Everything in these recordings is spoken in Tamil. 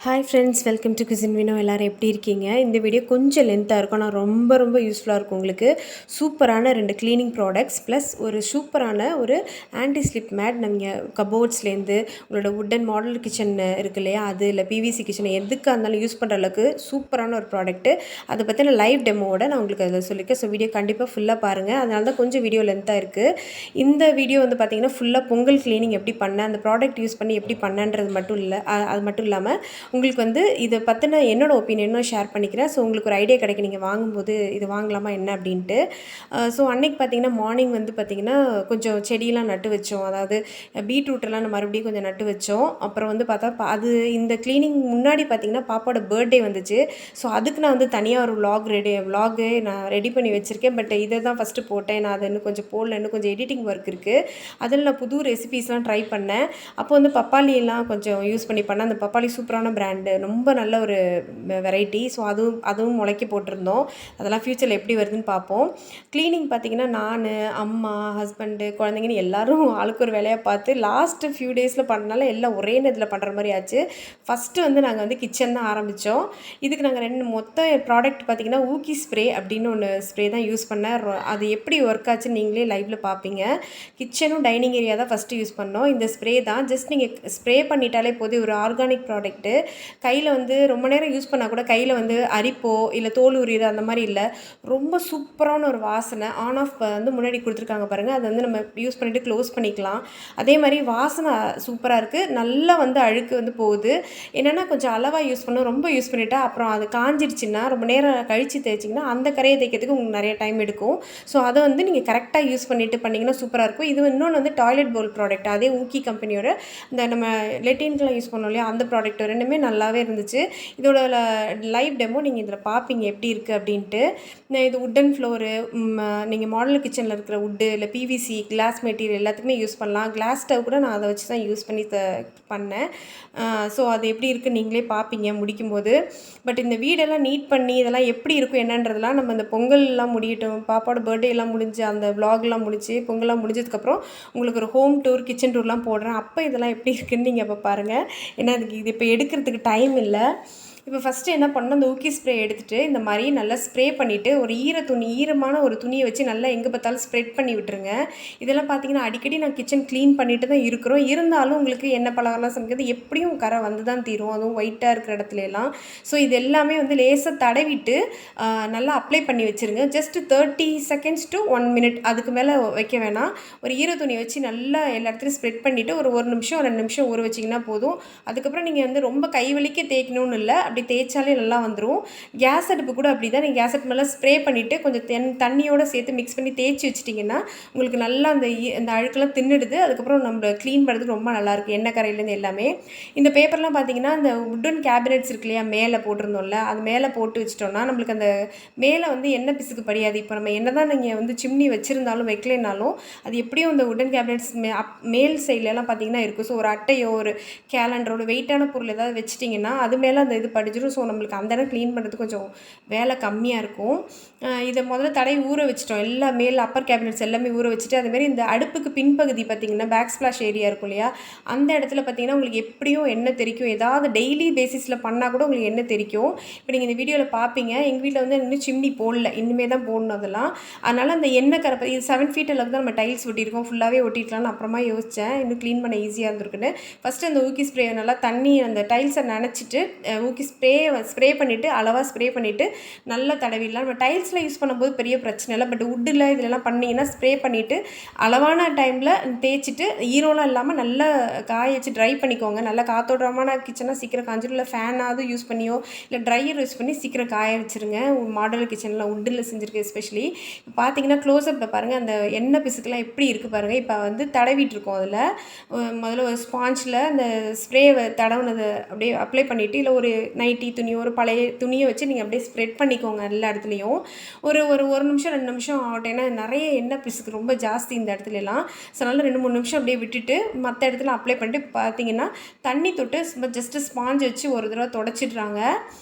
Hi friends, welcome to Cuisine Vino. எல்லாரும் எப்படி இருக்கீங்க? இந்த வீடியோ கொஞ்சம் லென்த்தாக இருக்கும். ஆனால் ரொம்ப யூஸ்ஃபுல்லாக இருக்கும் உங்களுக்கு. சூப்பரான 2 க்ளீனிங் ப்ராடக்ட்ஸ் ப்ளஸ் ஒரு சூப்பரான ஒரு ஆன்டி-ஸ்லிப் மேட் நீங்கள் கபோர்ட்ஸ்லேருந்து உங்களோட வுட்டன் மாடல் கிச்சன் இருக்கு இல்லையா, அது இல்லை பிவிசி கிச்சன் எதுக்காக இருந்தாலும் யூஸ் பண்ணுற அளவுக்கு சூப்பரான ஒரு ப்ராடக்ட்டு. அதை பற்றின லைவ் டெமோவோட நான் உங்களுக்கு அதில் சொல்லியிருக்கேன். ஸோ வீடியோ கண்டிப்பாக ஃபுல்லாக பாருங்கள். அதனால தான் கொஞ்சம் வீடியோ லென்த்தாக இருக்குது. இந்த வீடியோ வந்து பார்த்திங்கன்னா ஃபுல்லாக பொங்கல் க்ளீனிங் எப்படி பண்ணேன், அந்த ப்ராடக்ட் யூஸ் பண்ணி எப்படி பண்ணேன்றது மட்டும் இல்லை, அது மட்டும் இல்லாமல் உங்களுக்கு வந்து இதை பற்றின என்னோடய ஒப்பீனியனும் ஷேர் பண்ணிக்கிறேன். ஸோ உங்களுக்கு ஒரு ஐடியா கிடைக்கும் நீங்கள் வாங்கும்போது இது வாங்கலாமா என்ன அப்படின்ட்டு. ஸோ அன்றைக்கி பார்த்திங்கன்னா மார்னிங் வந்து பார்த்திங்கன்னா கொஞ்சம் செடியெலாம் நட்டு வச்சோம். அதாவது பீட்ரூட்டெல்லாம் மறுபடியும் கொஞ்சம் நட்டு வச்சோம். அப்புறம் வந்து பார்த்தா அது இந்த க்ளீனிங் முன்னாடி பார்த்திங்கன்னா பாப்பாவோட பர்த்டே வந்துச்சு. ஸோ அதுக்கு நான் வந்து தனியாக ஒரு விலாகு நான் ரெடி பண்ணி வச்சுருக்கேன். பட் இதை தான் ஃபஸ்ட்டு போட்டேன். நான் அதை இன்னும் கொஞ்சம் போடல, இன்னும் கொஞ்சம் எடிட்டிங் ஒர்க் இருக்குது. அதில் நான் புது ரெசிபீஸ்லாம் ட்ரை பண்ணேன். அப்போ வந்து பப்பாளியெல்லாம் கொஞ்சம் யூஸ் பண்ணி பண்ணேன். அந்த பப்பாளி சூப்பரான பிராண்டு, ரொம்ப நல்ல ஒரு வெரைட்டி. ஸோ அதுவும் முளைக்க போட்டிருந்தோம். அதெல்லாம் ஃப்யூச்சரில் எப்படி வருதுன்னு பார்ப்போம். க்ளீனிங் பார்த்திங்கன்னா நான், அம்மா, ஹஸ்பண்டு, குழந்தைங்கன்னு எல்லோரும் ஆளுக்கு ஒரு வேலையாக பார்த்து லாஸ்ட்டு ஃபியூ டேஸில் பண்ணனால எல்லாம் ஒரே நேரத்தில் பண்ணுற மாதிரி ஆச்சு. ஃபஸ்ட்டு வந்து நாங்கள் வந்து கிச்சன் தான் ஆரம்பித்தோம். இதுக்கு நாங்கள் மொத்த ப்ராடக்ட் பார்த்திங்கன்னா ஊக்கி ஸ்ப்ரே அப்படின்னு ஒன்று ஸ்ப்ரே தான் யூஸ் பண்ணேன். அது எப்படி ஒர்க் ஆச்சுன்னு நீங்களே லைவில் பார்ப்பீங்க. கிச்சனும் டைனிங் ஏரியா தான் ஃபஸ்ட்டு யூஸ் பண்ணோம். இந்த ஸ்ப்ரே தான் ஜஸ்ட் நீங்கள் ஸ்ப்ரே பண்ணிட்டாலே போதும். ஒரு ஆர்கானிக் ப்ராடக்ட்டு. கையில் வந்து ரொம்ப நேரம் யூஸ் பண்ணால் கூட கையில் வந்து அரிப்போ இல்லை தோல் உரியுது அந்த மாதிரி இல்லை. ரொம்ப சூப்பரான ஒரு வாசனை. ஆன் ஆஃப் வந்து முன்னாடி கொடுத்துருக்காங்க பாருங்கள். அதை வந்து நம்ம யூஸ் பண்ணிவிட்டு க்ளோஸ் பண்ணிக்கலாம். அதே மாதிரி வாசனை சூப்பராக இருக்குது. நல்லா வந்து அழுக்கு வந்து போகுது. என்னென்னா கொஞ்சம் அளவாக யூஸ் பண்ணணும். ரொம்ப யூஸ் பண்ணிவிட்டா அப்புறம் அது காஞ்சிடுச்சுன்னா ரொம்ப நேரம் கழித்து தேய்ச்சிங்கன்னா அந்த கரையை தேய்க்கிறதுக்கு உங்களுக்கு நிறைய டைம் எடுக்கும். ஸோ அதை வந்து நீங்கள் கரெக்டாக யூஸ் பண்ணிவிட்டு பண்ணிங்கன்னா சூப்பராக இருக்கும். இது இன்னொன்று வந்து டாய்லெட் பவுல் ப்ராடக்ட். அதே ஊக்கி கம்பெனியோட இந்த நம்ம லெட்டின்கெலாம் யூஸ் பண்ணோம் இல்லையா, அந்த ப்ராடக்ட் ரெண்டுமே நல்லாவே இருந்துச்சு. இதோட லைவ் டெமோ நீங்கள் இதில் பார்ப்பீங்க எப்படி இருக்குது அப்படின்ட்டு. இது வுட்டன் ஃப்ளோரு, நீங்கள் மாடல் கிச்சனில் இருக்கிற வுட்டு இல்லை பிவிசி கிளாஸ் மெட்டீரியல் எல்லாத்துக்குமே யூஸ் பண்ணலாம். கிளாஸ் ஸ்டவ் கூட நான் அதை வச்சு தான் யூஸ் பண்ணி பண்ணேன். ஸோ அது எப்படி இருக்குன்னு நீங்களே பார்ப்பீங்க முடிக்கும்போது. பட் இந்த வீடெல்லாம் நீட் பண்ணி இதெல்லாம் எப்படி இருக்கும் என்னன்றதெல்லாம் நம்ம இந்த பொங்கல்லாம் முடியட்டும், பாப்பாவோட பர்த்டே எல்லாம் முடிஞ்சு அந்த விலாக்லாம் முடிச்சு பொங்கல்லாம் முடிஞ்சதுக்கப்புறம் உங்களுக்கு ஒரு ஹோம் டூர் கிச்சன் டூர்லாம் போடுறேன். அப்போ இதெல்லாம் எப்படி இருக்குன்னு நீங்கள் அப்போ பாருங்கள். ஏன்னா அதுக்கு இது இப்போ எடுக்கிறதுக்கு டைம் இல்லை. இப்போ ஃபஸ்ட்டு என்ன பண்ணணும், அந்த ஊக்கி ஸ்ப்ரே எடுத்துகிட்டு இந்த மாதிரி நல்லா ஸ்ப்ரே பண்ணிவிட்டு ஒரு ஈரமான ஒரு துணியை வச்சு நல்லா எங்கே பார்த்தாலும் ஸ்ப்ரெட் பண்ணி விட்டுருங்க. இதெல்லாம் பார்த்திங்கன்னா அடிக்கடி நான் கிச்சன் க்ளீன் பண்ணிட்டு தான் இருக்கிறோம். இருந்தாலும் உங்களுக்கு எண்ணெய் பலகாரம்லாம் சமைக்கிறது எப்படியும் கரை வந்து தான் தீரும், அதுவும் ஒயிட்டாக இருக்கிற இடத்துலலாம். ஸோ இது எல்லாமே வந்து லேசாக தடவிட்டு நல்லா அப்ளை பண்ணி வச்சுருங்க. ஜஸ்ட்டு 30 செகண்ட்ஸ் to 1 minute, அதுக்கு மேலே வைக்க வேணாம். ஒரு ஈர துணியை வச்சு நல்லா எல்லா இடத்துலையும் ஸ்ப்ரெட் பண்ணிவிட்டு ஒரு நிமிஷம் 2 நிமிஷம் ஊற வச்சிங்கன்னா போதும். அதுக்கப்புறம் நீங்கள் வந்து ரொம்ப கைவலிக்க தேய்க்கணும்னு இல்லை, அப்படி தேய்ச்சாலே நல்லா வந்துடும். கேஸ் அடுப்பு கூட அப்படி தான். நீங்கள் கேஸ் அடுப்பு மேலே ஸ்ப்ரே பண்ணிவிட்டு கொஞ்சம் தண்ணியோடு சேர்த்து மிக்ஸ் பண்ணி தேய்ச்சி வச்சிட்டிங்கன்னா உங்களுக்கு நல்லா அந்த அழுக்கெல்லாம் தின்னுடுது. அதுக்கப்புறம் நம்ம க்ளீன் பண்ணுறதுக்கு ரொம்ப நல்லாயிருக்கும், எண்ணெய் கரையிலேருந்து எல்லாமே. இந்த பேப்பர்லாம் பார்த்திங்கன்னா அந்த வுட்டன் கேபினெட்ஸ் இருக்கு இல்லையா, மேலே போட்டிருந்தோம்ல, அது மேலே போட்டு வச்சிட்டோம்னா நம்மளுக்கு அந்த மேலே வந்து எண்ணெய் பிசுக்கு படியாது. இப்போ நம்ம என்ன தான் நீங்கள் வந்து சிம்னி வச்சுருந்தாலும் வைக்கலைனாலும் அது எப்படியும் அந்த வுட்டன் கேபினெட்ஸ் மேல் சைட்லலாம் பார்த்திங்கன்னா இருக்கும். ஸோ ஒரு அட்டையோ ஒரு கேலண்டரோட வெயிட்டான பொருள் ஏதாவது வச்சிட்டிங்கன்னா அது மேலே அந்த இது படிஞ்சிடும். ஸோ நம்மளுக்கு அந்த இடம் க்ளீன் பண்ணுறதுக்கு கொஞ்சம் வேலை கம்மியாக இருக்கும். இதை முதல்ல தடவி ஊற வச்சிட்டோம். எல்லா மேல் அப்பர் கேபினெட்ஸ் எல்லாமே ஊற வச்சுட்டு, அதுமாரி இந்த அடுப்புக்கு பின்பகுதி பார்த்திங்கன்னா பேக் ஸ்ப்ளாஷ் ஏரியா இருக்கும் இல்லையா, அந்த இடத்துல பார்த்திங்கன்னா உங்களுக்கு எப்படியும் எண்ணெய் தெரிக்கும். ஏதாவது டெய்லி பேசிஸில் பண்ணால் கூட உங்களுக்கு எண்ணெய் தெரிக்கும். இப்போ நீங்கள் இந்த வீடியோவில் பார்ப்பீங்க. எங்கள் வீட்டில் வந்து இன்னும் சிம்னி போடல, இனிமேல் தான் போடணும் அதெல்லாம். அதனால் அந்த எண்ணெய் கரை இது 7 feet அளவுக்கு தான் நம்ம டைல்ஸ் ஒட்டியிருக்கோம். ஃபுல்லாகவே ஒட்டிக்கலாம்னு அப்புறமா யோசித்தேன், இன்னும் க்ளீன் பண்ண ஈஸியாக இருந்திருக்குன்னு. ஃபஸ்ட்டு அந்த ஊக்கி ஸ்ப்ரே நல்லா தண்ணி அந்த டைல்ஸை நனைச்சிட்டு ஊக்கி ஸ்ப்ரே பண்ணிவிட்டு அளவாக ஸ்ப்ரே பண்ணிவிட்டு நல்லா தடவிடலாம். நம்ம டைல்ஸில் யூஸ் பண்ணும்போது பெரிய பிரச்சனை இல்லை. பட் வுட்டில் இதெல்லாம் பண்ணிங்கன்னா ஸ்ப்ரே பண்ணிவிட்டு அளவான டைமில் தேய்ச்சிட்டு ஈரம்லாம் இல்லாமல் நல்லா காய வச்சு ட்ரை பண்ணிக்கோங்க. நல்லா காத்தோட்டமான கிச்சனாக சீக்கிரம் காஞ்சிடும். இல்லை ஃபேனாவது யூஸ் பண்ணியோ இல்லை ட்ரையர் யூஸ் பண்ணி சீக்கிரம் காய வச்சுருங்க. மாடல் கிச்சனில் வுட்டில் செஞ்சுருக்கு எஸ்பெஷலி. இப்போ பார்த்தீங்கன்னா க்ளோஸ்அப்பில் பாருங்கள் அந்த எண்ணெய் பிசுக்கெல்லாம் எப்படி இருக்குது பாருங்கள். இப்போ வந்து தடவிட்டு இருக்கோம். அதில் முதல்ல ஒரு ஸ்பாஞ்சில் அந்த ஸ்ப்ரேவை தடவுனதை அப்படியே அப்ளை பண்ணிவிட்டு இல்லை ஒரு நைட்டி துணியோ ஒரு பழைய துணியை வச்சு நீங்கள் அப்படியே ஸ்ப்ரெட் பண்ணிக்கோங்க எல்லா இடத்துலையும். ஒரு நிமிஷம் 2 நிமிஷம் ஆகட்டும். ஏன்னா நிறைய எண்ணெய் பிசுக்கு ரொம்ப ஜாஸ்தி இந்த இடத்துலலாம். ஸோ அதனால் 2-3 நிமிஷம் அப்படியே விட்டுட்டு மற்ற இடத்துல அப்ளை பண்ணிட்டு பார்த்தீங்கன்னா தண்ணி தொட்டு ஜஸ்ட்டு ஸ்பாஞ்ச் வச்சு ஒரு தடவை தொடச்சிடுறாங்க.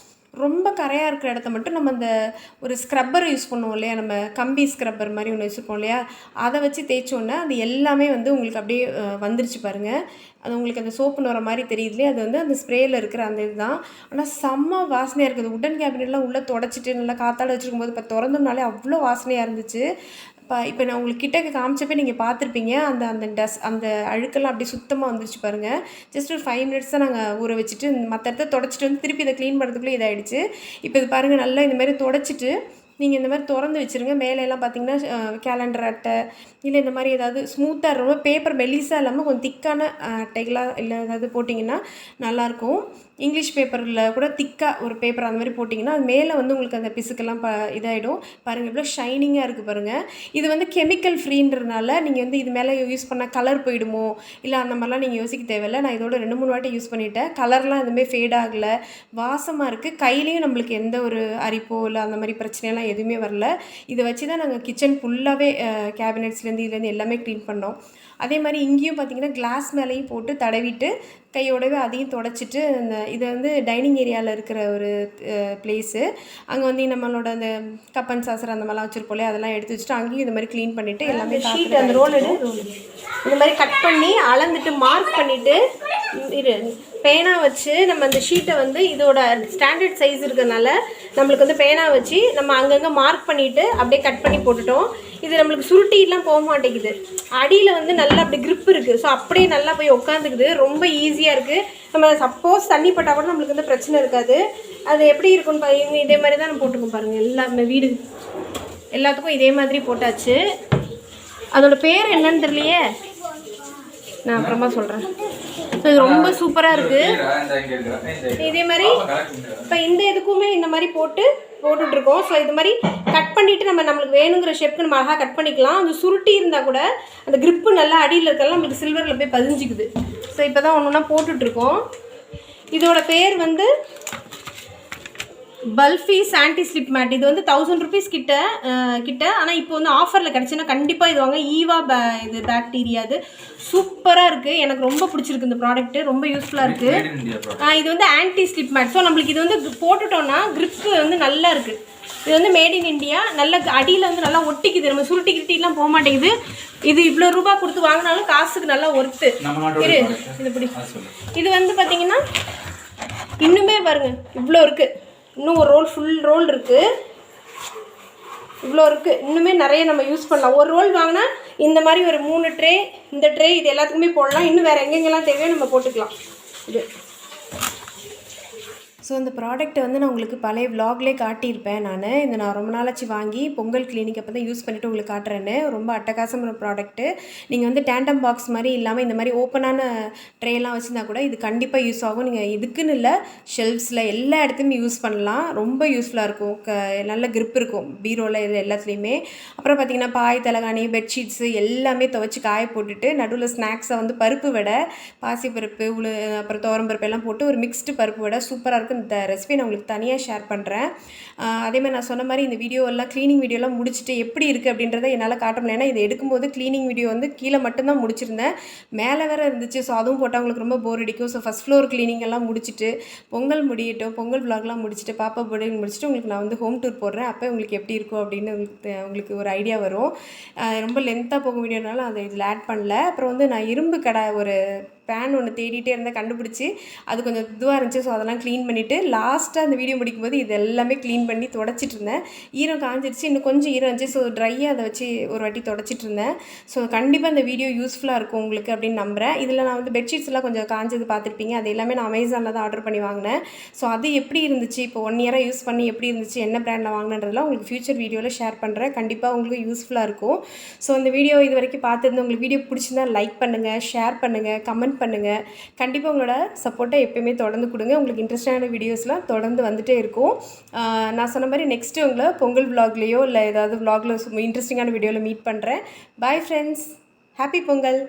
ரொம்ப கரையாக இருக்கிற இடத்த மட்டும் நம்ம அந்த ஒரு ஸ்க்ரப்பர் யூஸ் பண்ணுவோம் இல்லையா, நம்ம கம்பி ஸ்க்ரப்பர் மாதிரி ஒன்று வச்சுருப்போம் இல்லையா, அதை வச்சு தேய்ச்சோன்னே அது எல்லாமே வந்து உங்களுக்கு அப்படியே வந்துருச்சு பாருங்கள். அது உங்களுக்கு அந்த சோப்பு நுர மாதிரி தெரியுதுலே, அது வந்து அந்த ஸ்ப்ரேயில் இருக்கிற அந்த இதுதான். ஆனால் செம்ம வாசனையாக இருக்குது. உடன் கேபினெட்லாம் உள்ளே தொடச்சிட்டு நல்லா காத்தாட வச்சுருக்கும் போது இப்போ திறந்தோம்னாலே அவ்வளோ வாசனையாக இருந்துச்சு. இப்போ நான் உங்களுக்கு கிட்டக்க காமிச்சப்போ நீங்கள் பார்த்துருப்பீங்க, அந்த அந்த அழுக்கெல்லாம் அப்படியே சுத்தமாக வந்துருச்சு பாருங்கள். ஜஸ்ட் ஒரு 5 மினிட்ஸ் தான் நாங்கள் ஊற வச்சுட்டு மற்ற இடத்த தொடச்சிட்டு வந்து திருப்பி இதை க்ளீன் பண்ணுறதுக்குள்ளே இதாகிடுச்சு. இப்போ இது பாருங்கள், நல்லா இந்தமாதிரி தொடச்சிட்டு நீங்கள் இந்த மாதிரி திறந்து வச்சுருங்க. மேலேலாம் பார்த்தீங்கன்னா கேலண்டர் அட்டை இல்லை இந்த மாதிரி ஏதாவது ஸ்மூத்தாக ரொம்ப பேப்பர் மெலிசாக இல்லாமல் கொஞ்சம் திக்கான அட்டைகளாக இல்லை ஏதாவது போட்டிங்கன்னா நல்லாயிருக்கும். இங்கிலீஷ் பேப்பரில் கூட திக்காக ஒரு பேப்பர் அந்த மாதிரி போட்டிங்கன்னா அது மேலே வந்து உங்களுக்கு அந்த பிசுக்கெல்லாம் இதாகிடும். பாருங்கள் எவ்வளோ ஷைனிங்காக இருக்குது பாருங்கள். இது வந்து கெமிக்கல் ஃப்ரீன்றதுனால நீங்கள் வந்து இது மேலே யூஸ் பண்ணால் கலர் போயிடுமோ இல்லை அந்த மாதிரிலாம் நீங்கள் யோசிக்க தேவையில்லை. நான் இதோட 2-3 வாட்டி யூஸ் பண்ணிவிட்டேன். கலர்லாம் எதுவுமே ஃபேட் ஆகலை, வாசமாக இருக்குது. கையிலையும் நம்மளுக்கு எந்த ஒரு அரிப்போ இல்லை அந்த மாதிரி பிரச்சனையெல்லாம் எதுவுமே வரல. இதை வச்சு தான் நாங்கள் கிச்சன் ஃபுல்லாகவே கேபினெட்ஸ்லேருந்து இதுலேருந்து எல்லாமே க்ளீன் பண்ணோம். அதே மாதிரி இங்கேயும் பார்த்திங்கன்னா கிளாஸ் மேலேயும் போட்டு தடவிட்டு கையோடவே அதையும் தொடச்சிட்டு இது வந்து டைனிங் ஏரியாவில் இருக்கிற ஒரு பிளேஸு. அங்கே வந்து நம்மளோட அந்த கப்பன் சாசர் அந்த மாதிரிலாம் வச்சுருப்போம், அதெல்லாம் எடுத்து வச்சுட்டு அங்கேயும் இந்த மாதிரி க்ளீன் பண்ணிவிட்டு எல்லாமே ஷீட் அந்த ரோல் இந்த மாதிரி கட் பண்ணி அளந்துட்டு மார்க் பண்ணிவிட்டு பேனா வச்சு நம்ம அந்த ஷீட்டை வந்து இதோட ஸ்டாண்டர்ட் சைஸ் இருக்கிறதுனால நம்மளுக்கு வந்து பேனா வச்சு நம்ம அங்கங்கே மார்க் பண்ணிவிட்டு அப்படியே கட் பண்ணி போட்டுட்டோம். இது நம்மளுக்கு சுருட்டிலாம் போக மாட்டேங்குது. அடியில் வந்து நல்லா அப்படி க்ரிப் இருக்குது. ஸோ அப்படியே நல்லா போய் உட்காந்துக்குது. ரொம்ப ஈஸியாக இருக்குது. நம்ம சப்போஸ் தண்ணி பட்டால் கூட நம்மளுக்கு வந்து பிரச்சனை இருக்காது. அது எப்படி இருக்குன்னு பாருங்க. இதே மாதிரி தான் நம்ம போட்டுக்கோம் பாருங்கள். எல்லாமே வீடு எல்லாத்துக்கும் இதே மாதிரி போட்டாச்சு. அதோட பேர் என்னன்னு தெரியலையே, நான் அப்புறமா சொல்கிறேன். ஸோ இது ரொம்ப சூப்பராக இருக்குது. இதே மாதிரி இப்போ இந்த இதுக்குமே இந்த மாதிரி போட்டுட்ருக்கோம். ஸோ இது மாதிரி கட் பண்ணிவிட்டு நம்மளுக்கு வேணுங்கிற ஷேப்புக்கு நம்ம அழகாக கட் பண்ணிக்கலாம். அது சுருட்டி இருந்தால் கூட அந்த க்ரிப்பு நல்லா அடியில் இருக்கலாம், நம்மளுக்கு சில்வரில் போய் பதிஞ்சிக்குது. ஸோ இப்போ தான் ஒன்று ஒன்றா போட்டுட்ருக்கோம். இதோட பேர் வந்து பல்ஃபீஸ் ஆன்டிஸ்லிப்மேட். இது வந்து 1000 rupees கிட்ட. ஆனால் இப்போ வந்து ஆஃபரில் கிடச்சுன்னா கண்டிப்பாக இது வாங்க. இது பாக்டீரியா இது சூப்பராக இருக்குது. எனக்கு ரொம்ப பிடிச்சிருக்கு இந்த ப்ராடக்ட்டு, ரொம்ப யூஸ்ஃபுல்லாக இருக்குது. இது வந்து ஆன்டிஸ்லிப்மேட். ஸோ நம்மளுக்கு இது வந்து போட்டுட்டோன்னா க்ரிப்பு வந்து நல்லா இருக்குது. இது வந்து மேட் இன் இண்டியா. நல்ல அடியில் வந்து நல்லா ஒட்டிக்குது. நம்ம சுருட்டி கிருட்டிலாம் போக மாட்டேங்குது. இது இவ்வளோ ரூபா கொடுத்து வாங்கினாலும் காசுக்கு நல்லா ஒர்த்து. இது இப்படி இது வந்து பார்த்தீங்கன்னா இன்னுமே பாருங்கள் இவ்வளோ இருக்குது. இன்னும் ஒரு ஃபுல் ரோல் இருக்குது. இவ்வளோ இருக்குது. இன்னுமே நிறைய நம்ம யூஸ் பண்ணலாம். ஒரு ரோல் வாங்கினா இந்த மாதிரி ஒரு 3 ட்ரே, இந்த ட்ரே இது எல்லாத்துக்குமே போடலாம். இன்னும் வேறு எங்கெங்கெல்லாம் தேவையோ நம்ம போட்டுக்கலாம். இது ஸோ இந்த ப்ராடக்ட்டை வந்து நான் உங்களுக்கு பழைய விலாக்லேயே காட்டியிருப்பேன். நான் ரொம்ப நாளாச்சு வாங்கி பொங்கல் கிளீனிக் அப்போ தான் யூஸ் பண்ணிவிட்டு உங்களுக்கு காட்டுறேன்னு. ரொம்ப அட்டகாசமான ப்ராடக்ட்டு. நீங்கள் வந்து டேண்டம் பாக்ஸ் மாதிரி இல்லாமல் இந்த மாதிரி ஓப்பனான ட்ரேலாம் வச்சுருந்தா கூட இது கண்டிப்பாக யூஸ் ஆகும். நீங்கள் இதுக்குன்னு இல்லை, ஷெல்ஃப்ஸில் எல்லா இடத்துலையுமே யூஸ் பண்ணலாம். ரொம்ப யூஸ்ஃபுல்லாக இருக்கும். நல்ல க்ரிப் இருக்கும் பீரோவில் இது எல்லாத்துலேயுமே. அப்புறம் பார்த்திங்கன்னா பாய், தலகாணி, பெட்ஷீட்ஸு எல்லாமே துவைச்சி காய போட்டுட்டு நடுவில் ஸ்நாக்ஸை வந்து பருப்பு வடை, பாசிப்பருப்பு, அப்புறம் துவரம்பருப்பு எல்லாம் போட்டு ஒரு மிக்ஸ்டு பருப்பு வடை சூப்பராக இருக்கும். இந்த ரெசிபி நான் உங்களுக்கு தனியாக ஷேர் பண்ணுறேன். அதேமாதிரி நான் சொன்ன மாதிரி இந்த வீடியோலாம் க்ளீனிங் வீடியோலாம் முடிச்சுட்டு எப்படி இருக்குது அப்படின்றத என்னால் காட்ட முடியல. ஏன்னா இதை எடுக்கும்போது க்ளீனிங் வீடியோ வந்து கீழே மட்டும்தான் முடிச்சிருந்தேன், மேலே வேறு இருந்துச்சு. ஸோ அதுவும் போட்டால் உங்களுக்கு ரொம்ப போர் அடிக்கும். ஸோ ஃபஸ்ட் ஃப்ளோர் க்ளீனிங் எல்லாம் முடிச்சுட்டு பொங்கல் முடியட்டும், பொங்கல் விலாக்லாம் முடிச்சுட்டு பாப்பா பர்த்டே முடிச்சுட்டு உங்களுக்கு நான் வந்து ஹோம் டூர் போடுறேன். அப்போ உங்களுக்கு எப்படி இருக்கும் அப்படின்னு உங்களுக்கு ஒரு ஐடியா வரும். ரொம்ப லென்த்தாக போகும் வீடியோனால அதை இதில் ஆட் பண்ணல. அப்புறம் வந்து நான் இரும்பு கடை ஒரு பேன் ஒன்று தேடிட்டே இருந்தேன், கண்டுபிடிச்சி அது கொஞ்சம் இதுவாக இருந்துச்சு. ஸோ அதெல்லாம் க்ளீன் பண்ணிவிட்டு லாஸ்ட்டாக அந்த வீடியோ முடிக்கும்போது இது எல்லாமே க்ளீன் பண்ணி தொடச்சிட்டு இருந்தேன். ஈரம் காஞ்சிருச்சு, இன்னும் கொஞ்சம் ஈரம் இருந்துச்சு. ஸோ ட்ரையாக அதை வச்சு ஒரு வாட்டி தொடச்சிட்டு இருந்தேன். ஸோ கண்டிப்பாக இந்த வீடியோ யூஸ்ஃபுல்லாக இருக்கும் உங்களுக்கு அப்படின்னு நம்புகிறேன். இதில் நான் வந்து பெட்ஷீட்ஸ் எல்லாம் கொஞ்சம் காஞ்சது பார்த்துருப்பீங்க. அது எல்லாமே நான் அமேசானில் தான் ஆர்டர் பண்ணி வாங்கினேன். ஸோ அது எப்படி இருந்துச்சு, இப்போ 1 இயராக யூஸ் பண்ணி எப்படி இருந்துச்சு, என்ன பிராண்டில் வாங்கினன்றதுலாம் உங்களுக்கு ஃபியூச்சர் வீடியோவில் ஷேர் பண்ணுறேன். கண்டிப்பாக உங்களுக்கு யூஸ்ஃபுல்லாக இருக்கும். ஸோ இந்த வீடியோ இது வரைக்கும் பார்த்துருந்து உங்களுக்கு வீடியோ பிடிச்சிருந்தா லைக் பண்ணுங்கள், ஷேர் பண்ணுங்கள், கமெண்ட் பண்ணுங்கள். கண்டிப்பாக உங்களோட சப்போர்ட்டை எப்பயுமே தொடர்ந்து கொடுங்க. உங்களுக்கு இன்ட்ரெஸ்டான வீடியோஸ்லாம் தொடர்ந்து வந்துகிட்டே இருக்கும். நான் சொன்ன மாதிரி நெக்ஸ்ட்டு உங்களை பொங்கல் விலாக்லேயோ இல்லை ஏதாவது விலாகில் இன்ட்ரெஸ்டிங்கான வீடியோவில் மீட் பண்ணுறேன். Bye friends, happy Pongal.